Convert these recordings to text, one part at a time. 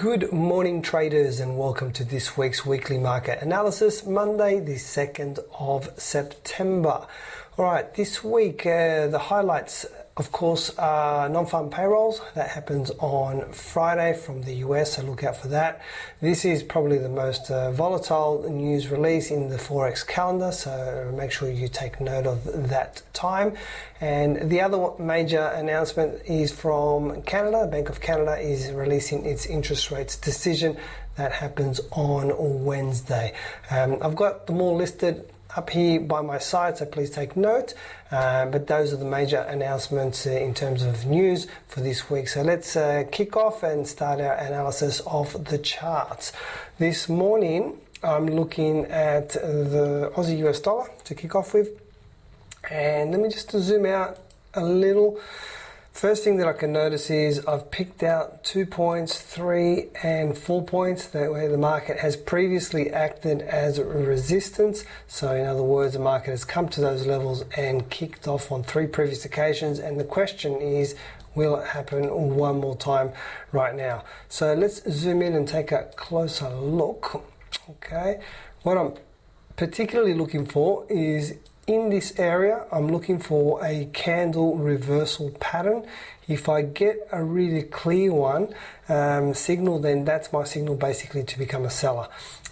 Good morning traders, and welcome to this week's weekly market analysis, Monday the 2nd of September. Alright, this week the highlights of course are non-farm payrolls. That happens on Friday from the US, so look out for that. This is probably the most volatile news release in the Forex calendar, so make sure you take note of that time. And the other major announcement is from Canada. Bank of Canada is releasing its interest rates decision. That happens on Wednesday. I've got them all listed up here by my side, so please take note. But those are the major announcements in terms of news for this week. So let's kick off and start our analysis of the charts. This morning I'm looking at the Aussie US dollar to kick off with. And let me just zoom out a little. First thing that I can notice is I've picked out 2 points, 3 and 4 points. That way the market has previously acted as a resistance. So in other words, the market has come to those levels and kicked off on 3 previous occasions. And the question is, will it happen one more time right now? So let's zoom in and take a closer look. Okay, what I'm particularly looking for is in this area, I'm looking for a candle reversal pattern. If I get a really clear one signal, then that's my signal basically to become a seller.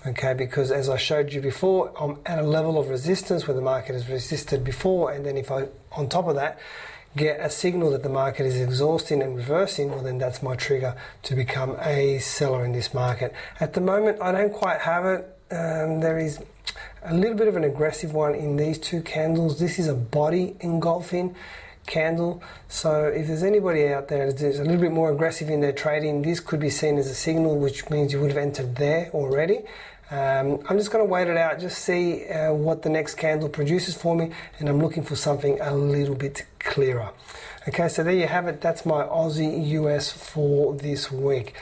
Okay, because as I showed you before, I'm at a level of resistance where the market has resisted before, and then if I, on top of that, get a signal that the market is exhausting and reversing, well then that's my trigger to become a seller in this market. At the moment, I don't quite have it. There is a little bit of an aggressive one in these 2 candles. This is a body engulfing candle, so if there's anybody out there that's a little bit more aggressive in their trading, this could be seen as a signal, which means you would have entered there already. I'm just going to wait it out, just see what the next candle produces for me, and I'm looking for something a little bit clearer. Okay, so there you have it. That's my Aussie US for this week.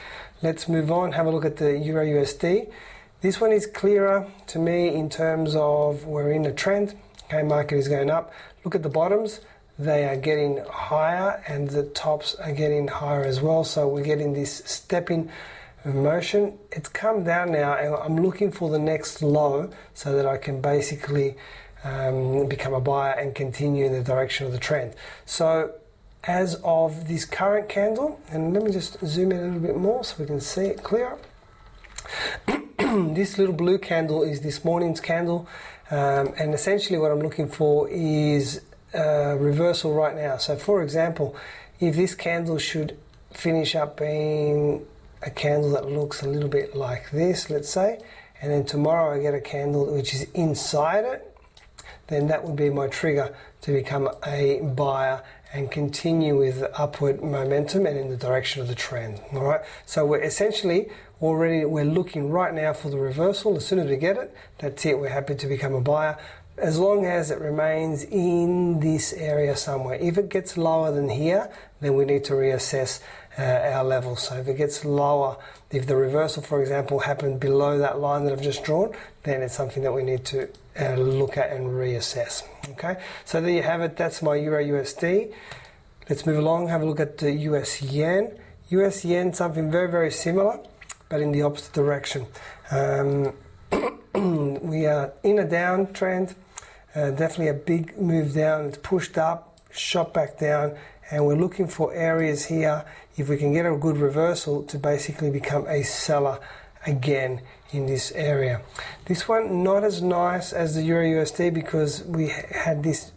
Let's move on, have a look at the Euro USD. This one is clearer to me in terms of we're in a trend. Okay, market is going up. Look at the bottoms. They are getting higher and the tops are getting higher as well. So we're getting this stepping motion. It's come down now and I'm looking for the next low so that I can basically become a buyer and continue in the direction of the trend. So as of this current candle, and let me just zoom in a little bit more so we can see it clearer. This little blue candle is this morning's candle, and essentially what I'm looking for is reversal right now. So for example, if this candle should finish up being a candle that looks a little bit like this, let's say, and then tomorrow I get a candle which is inside it, then that would be my trigger to become a buyer and continue with the upward momentum and in the direction of the trend. All right, so we're looking right now for the reversal. As soon as we get it, that's it, we're happy to become a buyer, as long as it remains in this area somewhere. If it gets lower than here, then we need to reassess our level. So if it gets lower, if the reversal, for example, happened below that line that I've just drawn, then it's something that we need to look at and reassess. Okay, so there you have it. That's my Euro USD. Let's move along, have a look at the US yen. US yen, something very, very similar, but in the opposite direction. We are in a downtrend, definitely a big move down. It's pushed up, shot back down, and we're looking for areas here, if we can get a good reversal, to basically become a seller again in this area. This one not as nice as the Euro USD because we had this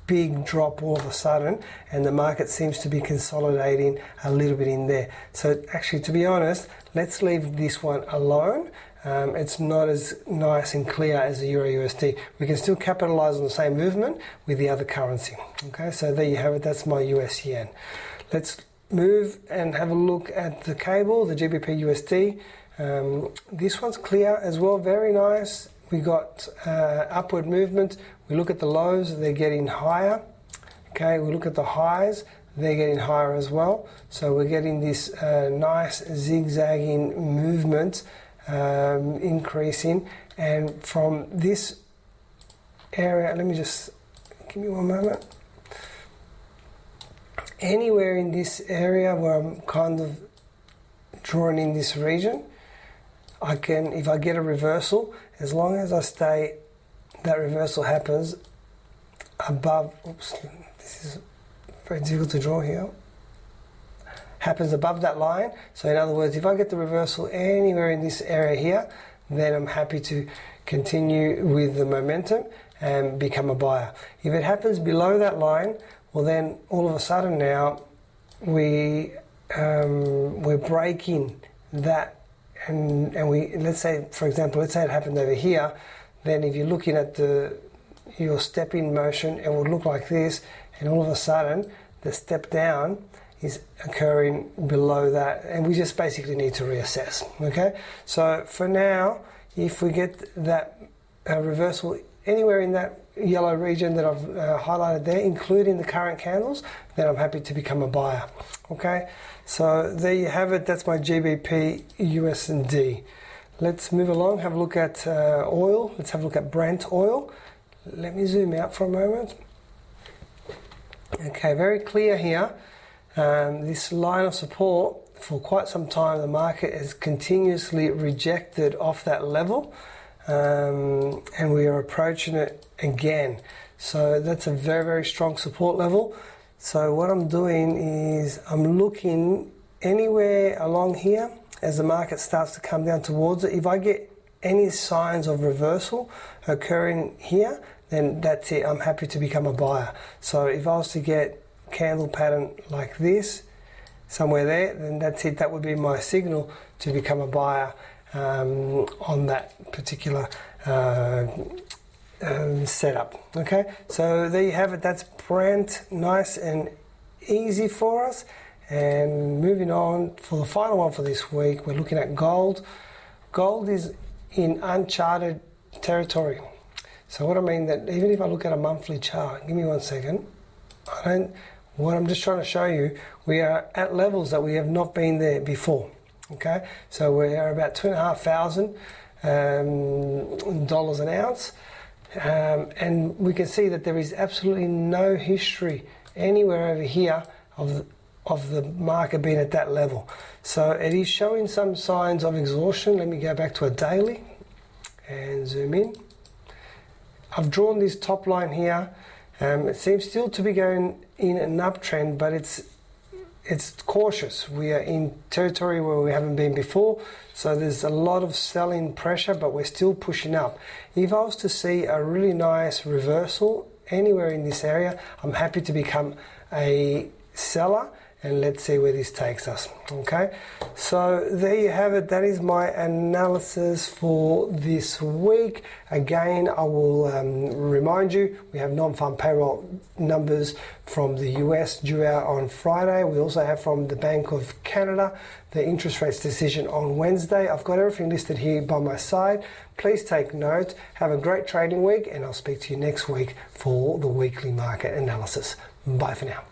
big drop all of a sudden and the market seems to be consolidating a little bit in there. So actually, to be honest, let's leave this one alone. It's not as nice and clear as the Euro USD. We can still capitalize on the same movement with the other currency. Okay, so there you have it. That's my US yen. Let's move and have a look at the cable, the GBP USD. This one's clear as well, very nice. We got upward movement. We look at the lows, they're getting higher. Okay, we look at the highs, they're getting higher as well. So we're getting this nice zigzagging movement increasing, and from this area, let me just give me one moment. Anywhere in this area where I'm kind of drawing in this region, I can, if I get a reversal, as long as I stay, that reversal happens above, oops, this is very difficult to draw here, happens above that line. So in other words, if I get the reversal anywhere in this area here, then I'm happy to continue with the momentum and become a buyer. If it happens below that line, well then all of a sudden now we're breaking that, and we, let's say for example, let's say it happened over here, then if you're looking at your step in motion, it would look like this, and all of a sudden the step down is occurring below that, and we just basically need to reassess. Okay, so for now, if we get that reversal anywhere in that yellow region that I've highlighted there, including the current candles, then I'm happy to become a buyer. Okay, so there you have it. That's my GBP USD. Let's move along, have a look at oil. Let's have a look at Brent oil. Let me zoom out for a moment. Okay, very clear here. This line of support, for quite some time the market has continuously rejected off that level, and we are approaching it again. So that's a very, very strong support level. So what I'm doing is I'm looking anywhere along here as the market starts to come down towards it. If I get any signs of reversal occurring here, then that's it, I'm happy to become a buyer. So if I was to get candle pattern like this somewhere there, then that's it, that would be my signal to become a buyer on that particular setup. Okay, so there you have it. That's Brent, nice and easy for us. And moving on for the final one for this week, we're looking at gold. Gold is in uncharted territory. So what I mean, that even if I look at a monthly chart, give me 1 second, what I'm just trying to show you, we are at levels that we have not been there before. Okay, so we are about $2,500 dollars an ounce, and we can see that there is absolutely no history anywhere over here of the market being at that level. So it is showing some signs of exhaustion. Let me go back to a daily and zoom in. I've drawn this top line here. It seems still to be going in an uptrend, but it's cautious. We are in territory where we haven't been before, so there's a lot of selling pressure, but we're still pushing up. If I was to see a really nice reversal anywhere in this area, I'm happy to become a seller, and let's see where this takes us. Okay, so there you have it. That is my analysis for this week. Again, I will remind you, we have non-farm payroll numbers from the US due out on Friday. We also have from the Bank of Canada the interest rates decision on Wednesday. I've got everything listed here by my side. Please take note. Have a great trading week, and I'll speak to you next week for the weekly market analysis. Bye for now.